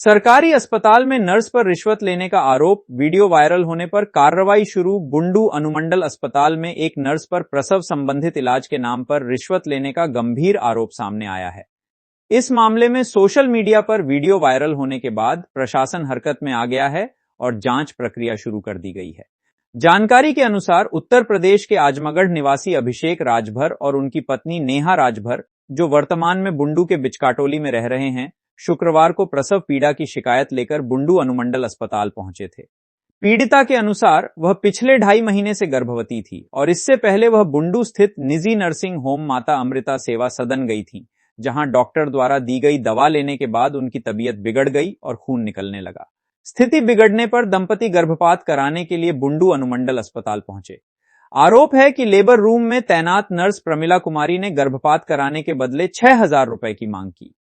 सरकारी अस्पताल में नर्स पर रिश्वत लेने का आरोप, वीडियो वायरल होने पर कार्रवाई शुरू। बुंडू अनुमंडल अस्पताल में एक नर्स पर प्रसव संबंधित इलाज के नाम पर रिश्वत लेने का गंभीर आरोप सामने आया है। इस मामले में सोशल मीडिया पर वीडियो वायरल होने के बाद प्रशासन हरकत में आ गया है और जांच प्रक्रिया शुरू कर दी गई है। जानकारी के अनुसार उत्तर प्रदेश के आजमगढ़ निवासी अभिषेक राजभर और उनकी पत्नी नेहा राजभर, जो वर्तमान में बुंडू के बिचकाटोली में रह रहे हैं, शुक्रवार को प्रसव पीड़ा की शिकायत लेकर बुंडू अनुमंडल अस्पताल पहुंचे थे। पीड़िता के अनुसार वह पिछले 2.5 महीने से गर्भवती थी और इससे पहले वह बुंडू स्थित निजी नर्सिंग होम माता अमृता सेवा सदन गई थी, जहां डॉक्टर द्वारा दी गई दवा लेने के बाद उनकी तबीयत बिगड़ गई और खून निकलने लगा। स्थिति बिगड़ने पर दंपति गर्भपात कराने के लिए बुंडू अनुमंडल अस्पताल पहुंचे। आरोप है कि लेबर रूम में तैनात नर्स प्रमिला कुमारी ने गर्भपात कराने के बदले 6,000 रुपए की मांग की।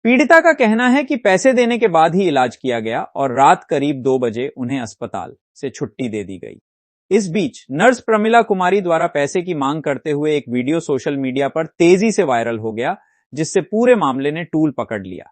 पीड़िता का कहना है कि पैसे देने के बाद ही इलाज किया गया और रात करीब 2 बजे उन्हें अस्पताल से छुट्टी दे दी गई। इस बीच नर्स प्रमिला कुमारी द्वारा पैसे की मांग करते हुए एक वीडियो सोशल मीडिया पर तेजी से वायरल हो गया, जिससे पूरे मामले ने टूल पकड़ लिया।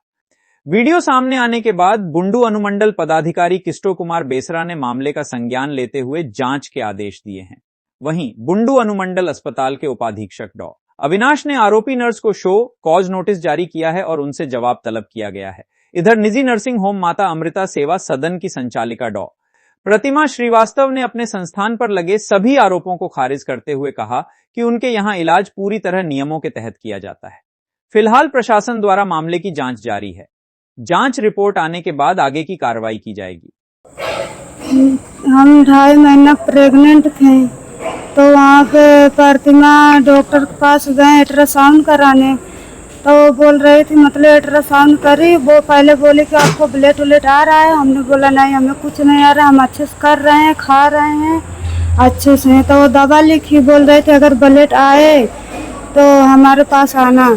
वीडियो सामने आने के बाद बुंडू अनुमंडल पदाधिकारी किस्टो कुमार बेसरा ने मामले का संज्ञान लेते हुए जांच के आदेश दिए हैं। वहीं बुंडू अनुमंडल अस्पताल के उपाधीक्षक डॉ. अविनाश ने आरोपी नर्स को शो कॉज नोटिस जारी किया है और उनसे जवाब तलब किया गया है। इधर निजी नर्सिंग होम माता अमृता सेवा सदन की संचालिका डॉ. प्रतिमा श्रीवास्तव ने अपने संस्थान पर लगे सभी आरोपों को खारिज करते हुए कहा कि उनके यहां इलाज पूरी तरह नियमों के तहत किया जाता है। फिलहाल प्रशासन द्वारा मामले की जांच जारी है। जांच रिपोर्ट आने के बाद आगे की कार्रवाई की जाएगी। हम 2.5 महीना प्रेग्नेंट थे, तो वहाँ पे प्रतिमा डॉक्टर के पास गए अल्ट्रासाउंड कराने, तो वो बोल रही थी मतलब अल्ट्रासाउंड करी, वो पहले बोले कि आपको ब्लड उलेट आ रहा है। हमने बोला नहीं, हमें कुछ नहीं आ रहा, हम अच्छे से कर रहे हैं, खा रहे हैं अच्छे से। तो वो दवा लिखी, बोल रहे थे अगर ब्लड आए तो हमारे पास आना।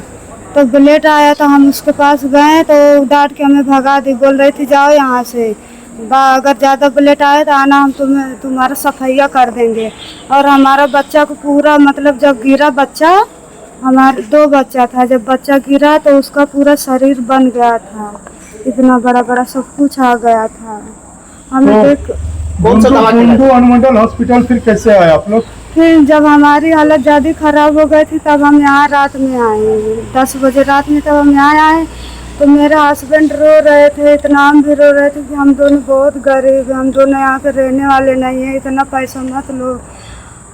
तो ब्लड आया तो हम उसके पास गए, तो डांट के हमें भगा दी, बोल रही थी जाओ यहाँ से, अगर ज़्यादा ब्लड आए तो आना, हम तुम्हारा सफाइया कर देंगे। और हमारा बच्चा को पूरा मतलब जब गिरा बच्चा, हमारे 2 बच्चा था, जब बच्चा गिरा तो उसका पूरा शरीर बन गया था, इतना बड़ा बड़ा सब कुछ आ गया था। हमें बुंडू अनुमंडल हॉस्पिटल फिर कैसे आए आप लोग? फिर जब हमारी हालत ज़्यादा खराब हो गई थी तब हम यहाँ रात में आए, 10 बजे रात में, तब हम यहाँ आए। तो मेरे हस्बैंड रो रहे थे, इतना हम भी रो रहे थे कि हम दोनों बहुत गरीब हैं, हम दोनों यहाँ के रहने वाले नहीं हैं, इतना पैसा मत लो।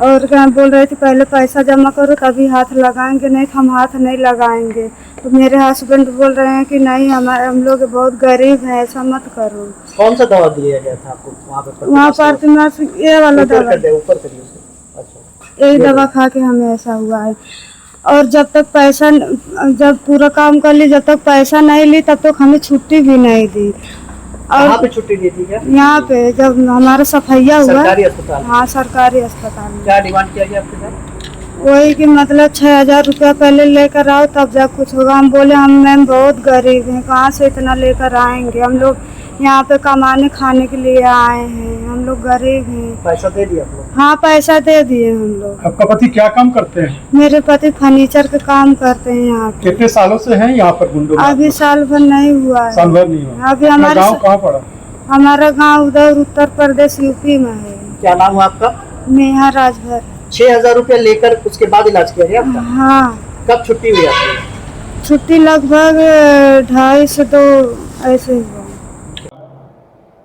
और क्या बोल रहे थे पहले पैसा जमा करो तभी हाथ लगाएंगे, नहीं तो हम हाथ नहीं लगाएंगे। तो मेरे हस्बैंड बोल रहे हैं कि नहीं, हम लोग बहुत गरीब हैं, ऐसा मत करो। कौन सा दवा दिया गया था आपको वहाँ पर? ये वाला दवा, ऊपर करिए। अच्छा, यही दवा खा के हमें ऐसा हुआ है। और जब तक पैसा, जब पूरा काम कर ली, जब तक पैसा नहीं ली तब तक हमें छुट्टी भी नहीं दी। और यहाँ पे छुट्टी दी थी क्या? यहाँ पे जब हमारा सफाइया हुआ, सरकारी अस्पताल? हाँ, सरकारी अस्पताल में। क्या डिमांड किया गया आपके साथ? वही कि मतलब 6,000 रुपया पहले लेकर आओ तब जब कुछ होगा। हम बोले हम मैम बहुत गरीब हैं, कहाँ से इतना लेकर आएंगे, हम लोग यहाँ पे कमाने खाने के लिए आए हैं, हम लोग गरीब हैं। पैसा दे दिया आप लोग? हाँ, पैसा दे दिए हम लोग। आपका पति क्या काम करते हैं? मेरे पति फर्नीचर का काम करते हैं यहाँ पे। कितने सालों से हैं यहाँ पर बुंडू में? अभी साल भर नहीं हुआ है। साल भर नहीं हुआ। अभी हमारा गाँव कहाँ पड़ा? हमारा गाँव उधर उत्तर प्रदेश यूपी में है। क्या नाम है आपका? नेहा राजभर। 6,000 रुपया लेकर उसके बाद इलाज किया गया आपका? हाँ। कब छुट्टी हुई आपकी? छुट्टी लगभग 2.5 से 2 ऐसे हुआ।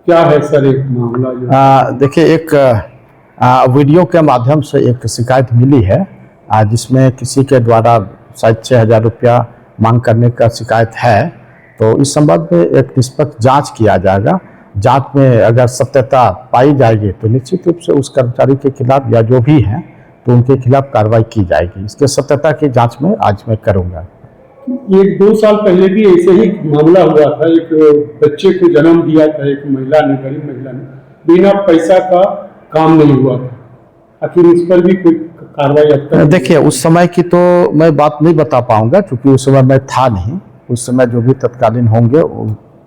क्या है सर एक मामला? देखिए, एक वीडियो के माध्यम से एक शिकायत मिली है, जिसमें किसी के द्वारा शायद 6,000 रुपया मांग करने का शिकायत है। तो इस संबंध में एक निष्पक्ष जांच किया जाएगा। जांच में अगर सत्यता पाई जाएगी तो निश्चित रूप से उस कर्मचारी के खिलाफ या जो भी हैं तो उनके खिलाफ कार्रवाई की जाएगी। इसके सत्यता की जांच में आज मैं करूँगा। 1-2 साल पहले भी ऐसे ही मामला हुआ था, एक बच्चे को जन्म दिया था एक महिला ने, गरीब महिला ने, बिना पैसा का काम नहीं हुआ था। आखिर इस पर भी कोई कार्रवाई अब तक? देखिए, उस समय की तो मैं बात नहीं बता पाऊंगा क्योंकि उस समय मैं था नहीं। उस समय जो भी तत्कालीन होंगे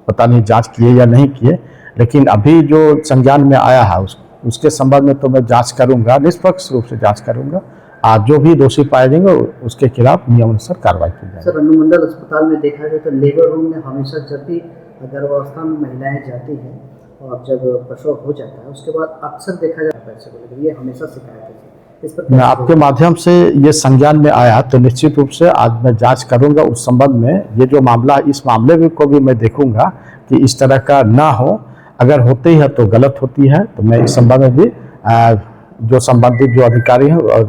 पता नहीं जांच किए या नहीं किए, लेकिन अभी जो संज्ञान में आया है उसके संबंध में तो मैं जांच करूंगा, निष्पक्ष रूप से जांच करूंगा। आज जो भी दोषी पाए जाएंगे उसके खिलाफ नियमानुसार कार्रवाई की जाएगी। सर, अनुमंडल अस्पताल में देखा जाए तो लेबर रूम में हमेशा जब भी गर्भावस्था में महिलाएं जाती हैं और जब प्रसव हो जाता है उसके बाद अक्सर देखा जाता है पैसे को लेकर, ये हमेशा शिकायत है। इस पर मैं आपके माध्यम से ये संज्ञान में आया तो निश्चित रूप से आज मैं जांच करूंगा उस संबंध में। ये जो मामला, इस मामले में को भी मैं देखूंगा कि इस तरह का ना हो। अगर होती है तो गलत होती है, तो मैं इस संबंध में भी जो संबंधित जो अधिकारी हैं और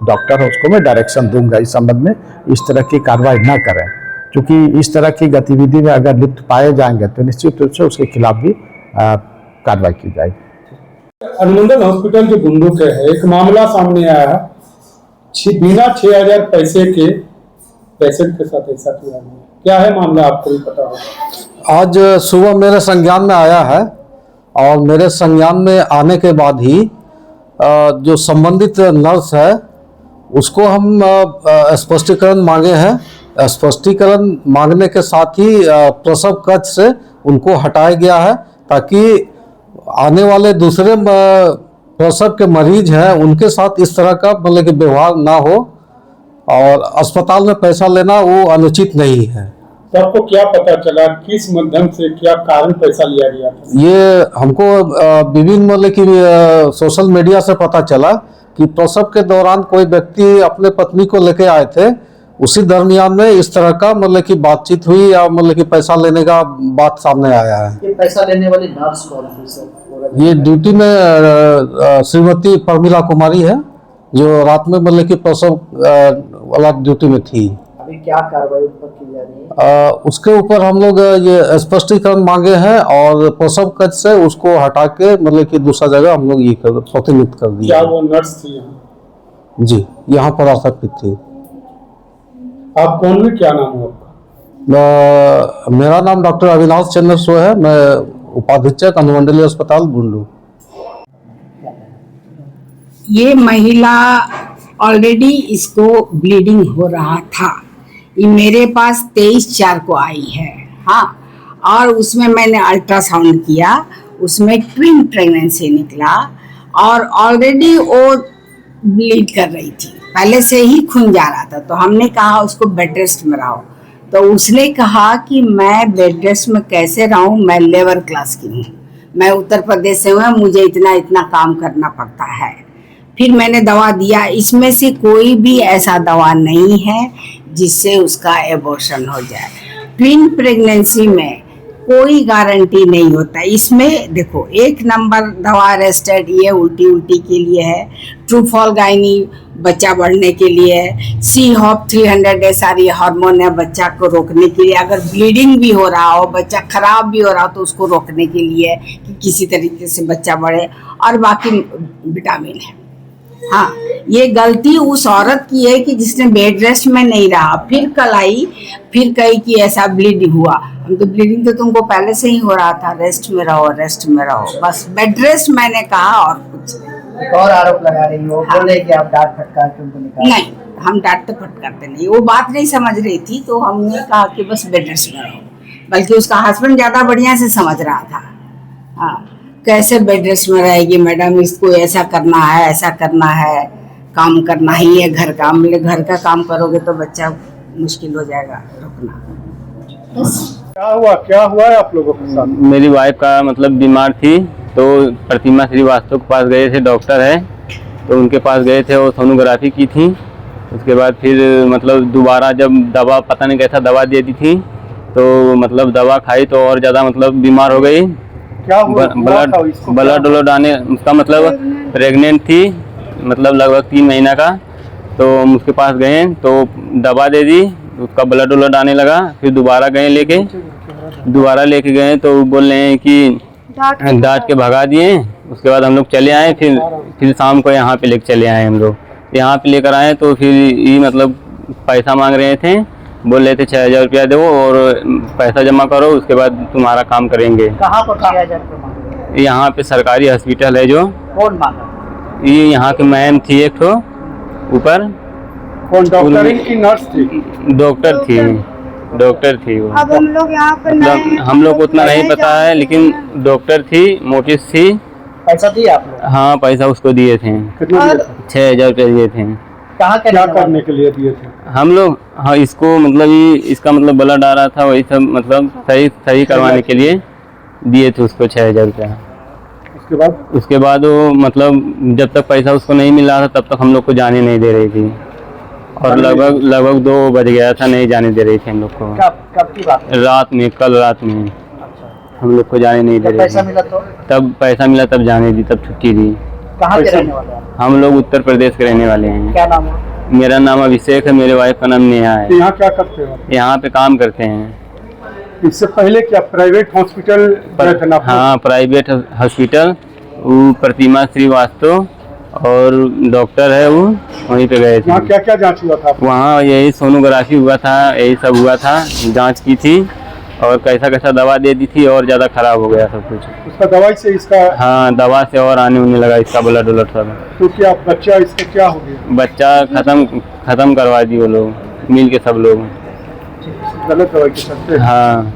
डॉक्टर है उसको मैं डायरेक्शन दूंगा इस संबंध में इस तरह की कार्रवाई ना करें, क्योंकि इस तरह की गतिविधि में अगर लिप्त पाए जाएंगे तो निश्चित रूप से उसके खिलाफ भी कार्रवाई की जाएगी। अनुमंडल हॉस्पिटल जो गुंडू के है, एक मामला सामने आया है, बिना 6,000 पैसे के पेशेंट के साथ ऐसा किया है। क्या है मामला, आपको भी पता होगा? आज सुबह मेरे संज्ञान में आया है और मेरे संज्ञान में आने के बाद ही जो संबंधित नर्स है उसको हम स्पष्टीकरण मांगे हैं। स्पष्टीकरण मांगने के साथ ही प्रसव कक्ष से उनको हटाया गया है ताकि आने वाले दूसरे प्रसव के मरीज हैं उनके साथ इस तरह का मतलब कि व्यवहार ना हो, और अस्पताल में पैसा लेना वो अनुचित नहीं है। तो आपको क्या पता चला, किस माध्यम से, क्या कारण पैसा लिया गया था? ये हमको विभिन्न मतलब कि सोशल मीडिया से पता चला कि प्रसव के दौरान कोई व्यक्ति अपने पत्नी को लेके आए थे, उसी दरमियान में इस तरह का मतलब कि बातचीत हुई या मतलब कि पैसा लेने का बात सामने आया है। ये पैसा लेने वाली नर्स कौन थी सर? ये ड्यूटी में श्रीमती प्रमिला कुमारी है जो रात में मतलब कि प्रसव वाला ड्यूटी में थी। अभी क्या कार्रवाई उन पर की जा रही है? उसके ऊपर हम लोग ये स्पष्टीकरण मांगे हैं और प्रसव कक्ष से उसको हटा के मतलब कि दूसरा जगह हम लोग ये प्रतिनिधित्व कर दिया। क्या वो नर्स थी यहाँ? जी, यहाँ पर आसक्ति थी। आप कौन में, क्या नाम है आपका? मेरा नाम डॉक्टर अविनाश चंद्र सो है, मैं उपाधीक्षक अनुमंडलीय अस्पताल गुंडू। ये महिला ऑलरेडी इसको ब्लीडिंग हो रहा था, ये मेरे पास 23/4 को आई है। हाँ, और उसमें मैंने अल्ट्रासाउंड किया, उसमें ट्विन प्रेगनेंसी निकला और ऑलरेडी वो ब्लीड कर रही थी, पहले से ही खून जा रहा था। तो हमने कहा उसको बेड रेस्ट में रहो, तो उसने कहा कि मैं बेड रेस्ट में कैसे रहूं, मैं लेबर क्लास की हूँ, मैं उत्तर प्रदेश से हूँ, मुझे इतना काम करना पड़ता है। फिर मैंने दवा दिया, इसमें से कोई भी ऐसा दवा नहीं है जिससे उसका एबॉर्शन हो जाए। ट्विन प्रेगनेंसी में कोई गारंटी नहीं होता। इसमें देखो, 1 नंबर दवा रेस्टेड ये उल्टी के लिए है, ट्रूफॉल गाइनी बच्चा बढ़ने के लिए है, सी हॉप 300 सारी हार्मोन है बच्चा को रोकने के लिए, अगर ब्लीडिंग भी हो रहा हो, बच्चा खराब भी हो रहा हो तो उसको रोकने के लिए कि किसी तरीके से बच्चा बढ़े, और बाकी विटामिन है। हाँ, ये गलती उस औरत की है कि जिसने बेड रेस्ट में नहीं रहा, फिर कल आई, फिर कही कि ऐसा ब्लीडिंग हुआ। हम तो ब्लीडिंग तो तुमको पहले से ही हो रहा था, रेस्ट में रहो, बस बेड रेस्ट मैंने कहा, और कुछ नहीं। एक और आरोप लगा रही हो, बोल रहे कि आप डांट फटकार के उनको निकाल। नहीं, हम डांटते फटकारते नहीं, वो बात नहीं समझ रही थी तो हमने कहा कि बस बेड रेस्ट में रहो, बल्कि उसका हस्बैंड ज्यादा बढ़िया से समझ रहा था। हाँ, कैसे बेड रेस्ट में रहेगी मैडम, इसको ऐसा करना है, काम करना ही है, घर का काम करोगे तो बच्चा मुश्किल हो जाएगा रोकना। क्या हुआ है आप लोगों के साथ? मेरी वाइफ का मतलब बीमार थी, तो प्रतिमा श्रीवास्तव के पास गए थे, डॉक्टर है, तो उनके पास गए थे और सोनोग्राफी की थी। उसके बाद फिर मतलब दोबारा जब दवा, पता नहीं कैसा दवा दे दी थी, तो मतलब दवा खाई तो और ज़्यादा मतलब बीमार हो गई। क्या हुआ? ब्लड आने, उसका मतलब प्रेग्नेंट थी, मतलब लगभग 3 महीना का। तो हम उसके पास गए तो दवा दे दी, उसका ब्लड आने लगा। फिर दोबारा लेके गए तो बोल रहे हैं कि डांट के भगा दिए। उसके बाद हम लोग चले आए, फिर शाम को यहाँ पे लेके चले आए। हम लोग यहाँ पे लेकर आए तो फिर ये मतलब पैसा मांग रहे थे, बोल रहे थे 6,000 रुपया दो और पैसा जमा करो, उसके बाद तुम्हारा काम करेंगे। कहाँ पर 6,000 रुपये मांगे? यहाँ पे सरकारी हॉस्पिटल है जो। कौन मांगा? ये यहाँ के मैम थी एक ठो ऊपर। कौन डॉक्टर की नर्स थी? डॉक्टर थी वो। अब हम लोग यहाँ पर मतलब हम लोग को उतना नहीं पता है, लेकिन डॉक्टर थी, मोटिस थी। पैसा दिया आप लोग? हाँ, पैसा उसको दिए थे, 6,000 रुपये दिए थे। कहाँ के क्या रहने वाले करने के लिए दिए थे? हम लोग हाँ इसको मतलब ये इसका मतलब ब्लड आ रहा था, वही सब मतलब सही करवाने के लिए दिए थे उसको 6,000 रुपया। उसके बाद वो मतलब जब तक पैसा उसको नहीं मिल रहा था तब तक हम लोग को जाने नहीं दे रही थी, और लगभग 2 बज गया था, नहीं जाने दे रही थी हम लोग को। कब की बात है? रात में, कल रात में हम लोग को जाने नहीं दे जब रही पैसा थी। मिला तो तब पैसा मिला तब जाने दी, तब छुट्टी दी। कहाँ के रहने वाले हैं? हम लोग उत्तर प्रदेश के रहने वाले हैं। क्या नाम है? मेरा नाम अभिषेक है, मेरे वाइफ का नाम नेहा है। यहाँ क्या करते हो? यहाँ पे काम करते हैं। इससे पहले क्या प्राइवेट हॉस्पिटल गए थे ना? हाँ प्राइवेट हॉस्पिटल, वो प्रतिमा श्रीवास्तव और डॉक्टर है वो, वहीं पे गए थे। वहाँ क्या क्या जांच हुआ था? वहाँ यही सोनोग्राफी हुआ था, यही सब हुआ था, जांच की थी और कैसा कैसा दवा दे दी थी और ज़्यादा खराब हो गया सब कुछ। उसका दवाई से इसका? हाँ दवा से और आने उन्हें लगा इसका ब्लड उलट सब। तो क्या बच्चा इसका क्या हो गया? बच्चा खत्म करवा दी वो लोग मिल के, सब लोग। गलत दवाई के चलते? हाँ